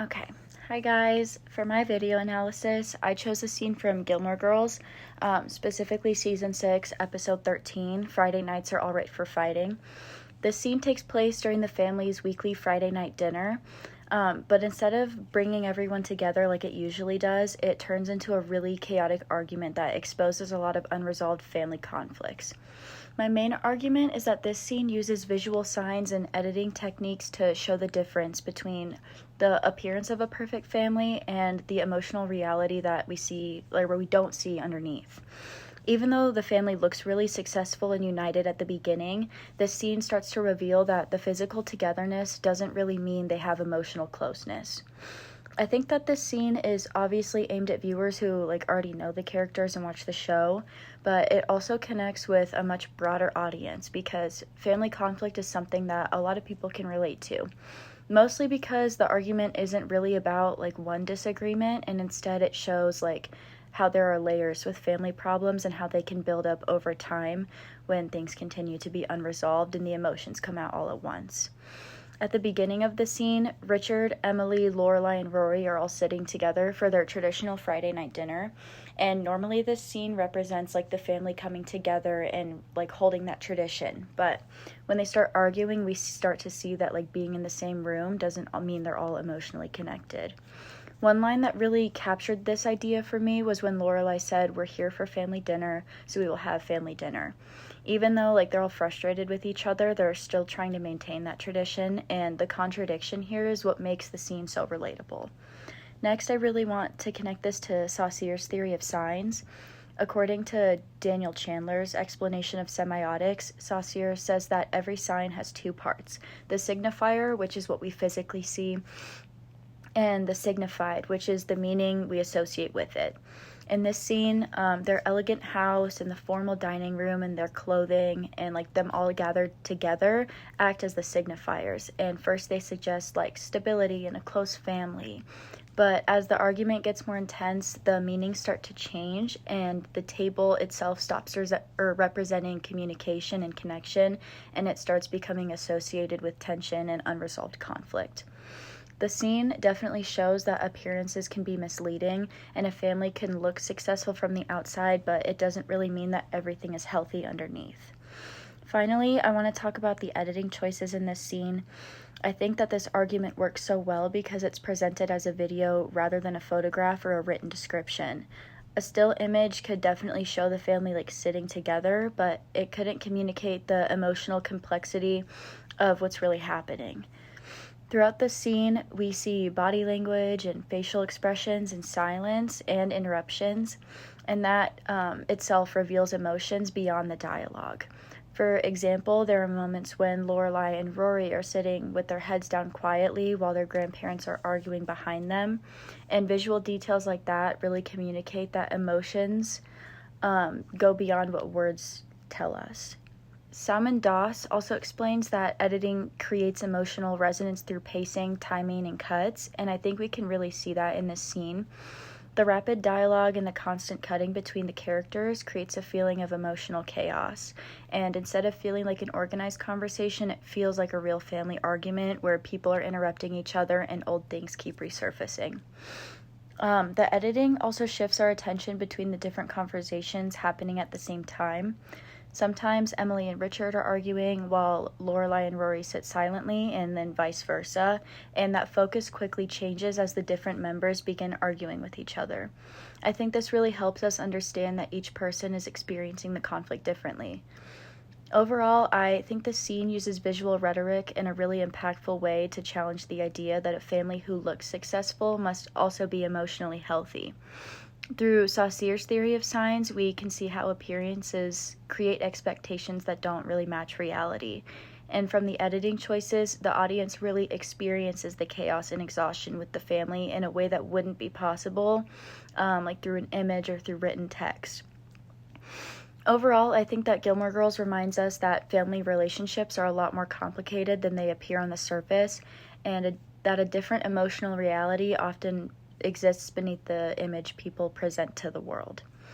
Okay, hi guys. For my video analysis, I chose a scene from Gilmore Girls, specifically season 6, episode 13, Friday Nights Are Alright for Fighting. This scene takes place during the family's weekly Friday night dinner, but instead of bringing everyone together like it usually does, it turns into a really chaotic argument that exposes a lot of unresolved family conflicts. My main argument is that this scene uses visual signs and editing techniques to show the difference between the appearance of a perfect family and the emotional reality that we see, or we don't see underneath. Even though the family looks really successful and united at the beginning, this scene starts to reveal that the physical togetherness doesn't really mean they have emotional closeness. I think that this scene is obviously aimed at viewers who already know the characters and watch the show, but it also connects with a much broader audience because family conflict is something that a lot of people can relate to. Mostly because the argument isn't really about one disagreement, and instead it shows how there are layers with family problems and how they can build up over time when things continue to be unresolved and the emotions come out all at once. At the beginning of the scene, Richard, Emily, Lorelai, and Rory are all sitting together for their traditional Friday night dinner. And normally this scene represents the family coming together and holding that tradition. But when they start arguing, we start to see that being in the same room doesn't mean they're all emotionally connected. One line that really captured this idea for me was when Lorelai said, "We're here for family dinner, so we will have family dinner." Even though they're all frustrated with each other, they're still trying to maintain that tradition, and the contradiction here is what makes the scene so relatable. Next, I really want to connect this to Saussure's theory of signs. According to Daniel Chandler's explanation of semiotics, Saussure says that every sign has two parts: the signifier, which is what we physically see, and the signified, which is the meaning we associate with it. In this scene, their elegant house and the formal dining room and their clothing and them all gathered together act as the signifiers. And first they suggest stability and a close family. But as the argument gets more intense, the meanings start to change, and the table itself stops representing communication and connection, and it starts becoming associated with tension and unresolved conflict. The scene definitely shows that appearances can be misleading, and a family can look successful from the outside, but it doesn't really mean that everything is healthy underneath. Finally, I want to talk about the editing choices in this scene. I think that this argument works so well because it's presented as a video rather than a photograph or a written description. A still image could definitely show the family sitting together, but it couldn't communicate the emotional complexity of what's really happening. Throughout the scene, we see body language and facial expressions and silence and interruptions, and that itself reveals emotions beyond the dialogue. For example, there are moments when Lorelai and Rory are sitting with their heads down quietly while their grandparents are arguing behind them, and visual details like that really communicate that emotions go beyond what words tell us. Salman Das also explains that editing creates emotional resonance through pacing, timing, and cuts, and I think we can really see that in this scene. The rapid dialogue and the constant cutting between the characters creates a feeling of emotional chaos, and instead of feeling like an organized conversation, it feels like a real family argument where people are interrupting each other and old things keep resurfacing. The editing also shifts our attention between the different conversations happening at the same time. Sometimes Emily and Richard are arguing while Lorelai and Rory sit silently, and then vice versa, and that focus quickly changes as the different members begin arguing with each other. I think this really helps us understand that each person is experiencing the conflict differently. Overall, I think the scene uses visual rhetoric in a really impactful way to challenge the idea that a family who looks successful must also be emotionally healthy. Through Saussure's theory of signs, we can see how appearances create expectations that don't really match reality. And from the editing choices, the audience really experiences the chaos and exhaustion with the family in a way that wouldn't be possible, through an image or through written text. Overall, I think that Gilmore Girls reminds us that family relationships are a lot more complicated than they appear on the surface, and that a different emotional reality often exists beneath the image people present to the world.